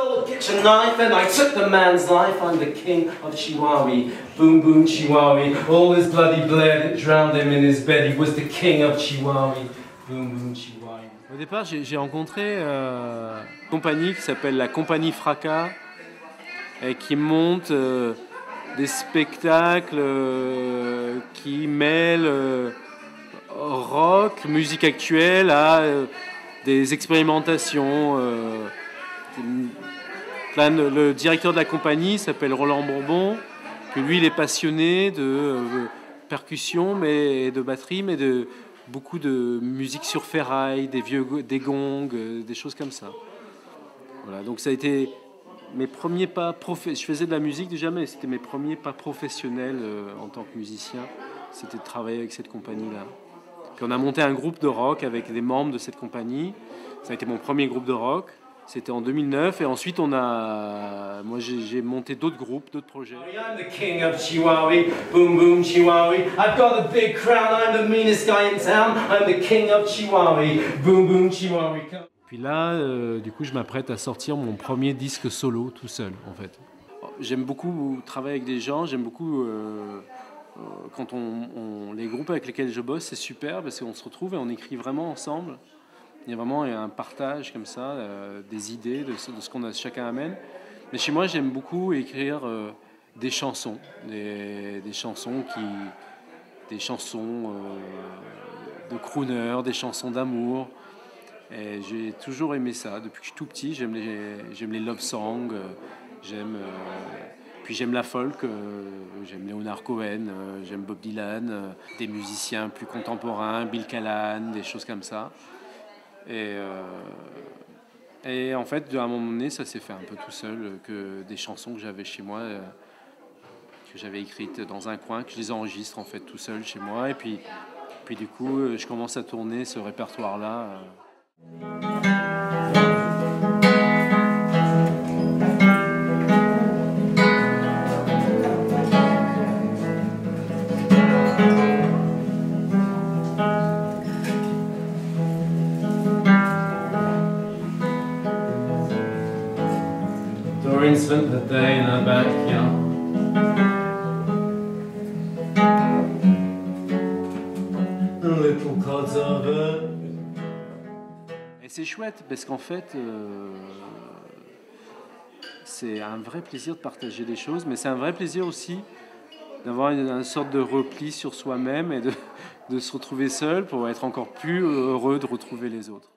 stole a kitchen knife and I took the man's life. I'm the king of Chihuahua. Boom, boom, Chihuahua. All his bloody bled, it drowned him in his bed. He was the king of Chihuahua. Boom, boom, Chihuahua. Au départ, j'ai rencontré une compagnie qui s'appelle la Compagnie Fracas et qui monte des spectacles qui mêlent rock, musique actuelle à des expérimentations. Le directeur de la compagnie s'appelle Roland Bourbon, puis lui il est passionné de percussion, mais de batterie, mais de beaucoup de musique sur ferraille, des gongs, des choses comme ça. Voilà, donc ça a été mes premiers pas je faisais de la musique déjà, mais c'était mes premiers pas professionnels en tant que musicien. C'était de travailler avec cette compagnie-là. Puis on a monté un groupe de rock avec des membres de cette compagnie. Ça a été mon premier groupe de rock. C'était en 2009. Et ensuite, moi, j'ai monté d'autres groupes, d'autres projets. I'm the king of Chihuahua. Boom, boom, Chihuahua. I've got a big crown. I'm the meanest guy in town. I'm the king of Chihuahua. Boom, boom, Chihuahua. Puis là, du coup, je m'apprête à sortir mon premier disque solo tout seul, en fait. J'aime beaucoup travailler avec des gens. J'aime beaucoup... quand les groupes avec lesquels je bosse, c'est super parce qu'on se retrouve et on écrit vraiment ensemble. Il y a vraiment un partage comme ça, des idées de ce qu'on a, chacun amène. Mais chez moi, j'aime beaucoup écrire des chansons, des chansons de crooner, des chansons d'amour. Et j'ai toujours aimé ça depuis que je suis tout petit. J'aime les love songs, puis j'aime la folk, j'aime Leonard Cohen, j'aime Bob Dylan, des musiciens plus contemporains, Bill Callahan, des choses comme ça. Et en fait, à un moment donné, ça s'est fait un peu tout seul, que des chansons que j'avais chez moi, que j'avais écrites dans un coin, que je les enregistre en fait tout seul chez moi. Et puis du coup, je commence à tourner ce répertoire-là. Doreen spent the day in her backyard. Little clouds of her. Et c'est chouette parce qu'en fait, c'est un vrai plaisir de partager des choses, mais c'est un vrai plaisir aussi d'avoir une sorte de repli sur soi-même et de se retrouver seul pour être encore plus heureux de retrouver les autres.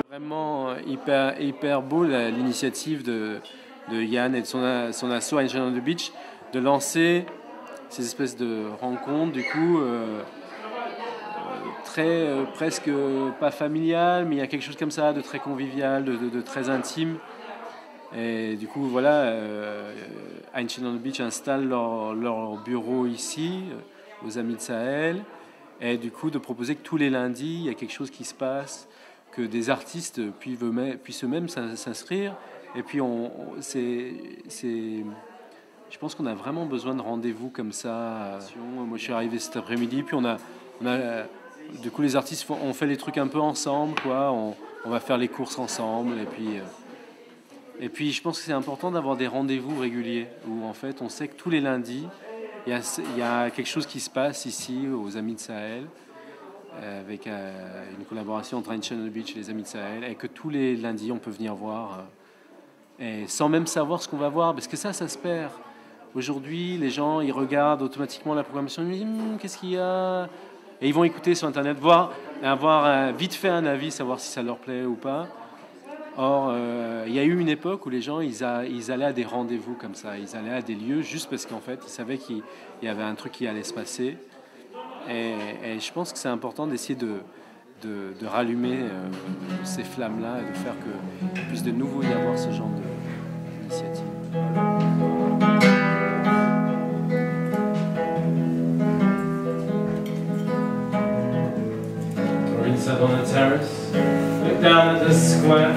Vraiment hyper beau l'initiative de Yann et de son asso Ancient on the Beach de lancer ces espèces de rencontres du coup très presque pas familiales, mais il y a quelque chose comme ça de très convivial, de très intime. Et du coup voilà, Ancient on the Beach installe leur bureau ici aux Amis de Sahel. Et du coup, de proposer que tous les lundis, il y a quelque chose qui se passe, que des artistes puissent eux-mêmes s'inscrire. Et puis, je pense qu'on a vraiment besoin de rendez-vous comme ça. Moi, je suis arrivé cet après-midi, puis du coup, les artistes on fait les trucs un peu ensemble, quoi. On va faire les courses ensemble. Et puis, je pense que c'est important d'avoir des rendez-vous réguliers, où en fait, on sait que tous les lundis, il y a quelque chose qui se passe ici aux Amis de Sahel avec une collaboration entre Ancient on the Beach et les Amis de Sahel et que tous les lundis on peut venir voir et sans même savoir ce qu'on va voir parce que ça se perd. Aujourd'hui les gens ils regardent automatiquement la programmation, ils disent qu'est-ce qu'il y a et ils vont écouter sur internet, avoir vite fait un avis, savoir si ça leur plaît ou pas. Or, il y a eu une époque où les gens, ils allaient à des rendez-vous comme ça. Ils allaient à des lieux juste parce qu'en fait, ils savaient qu'il y avait un truc qui allait se passer. Et je pense que c'est important d'essayer de rallumer ces flammes-là et de faire qu'il puisse de nouveau y avoir ce genre d'initiative. Sat on the terrace, looked down at the square.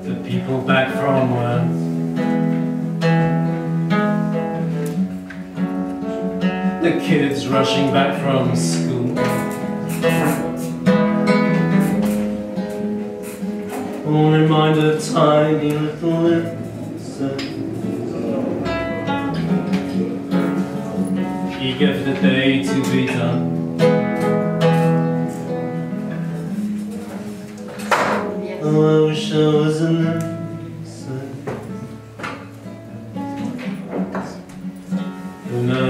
The people back from work. The kids rushing back from school. All in mind of tiny little innocence, eager for the day to be done. Oh, I wish I was an innocent. Who knows?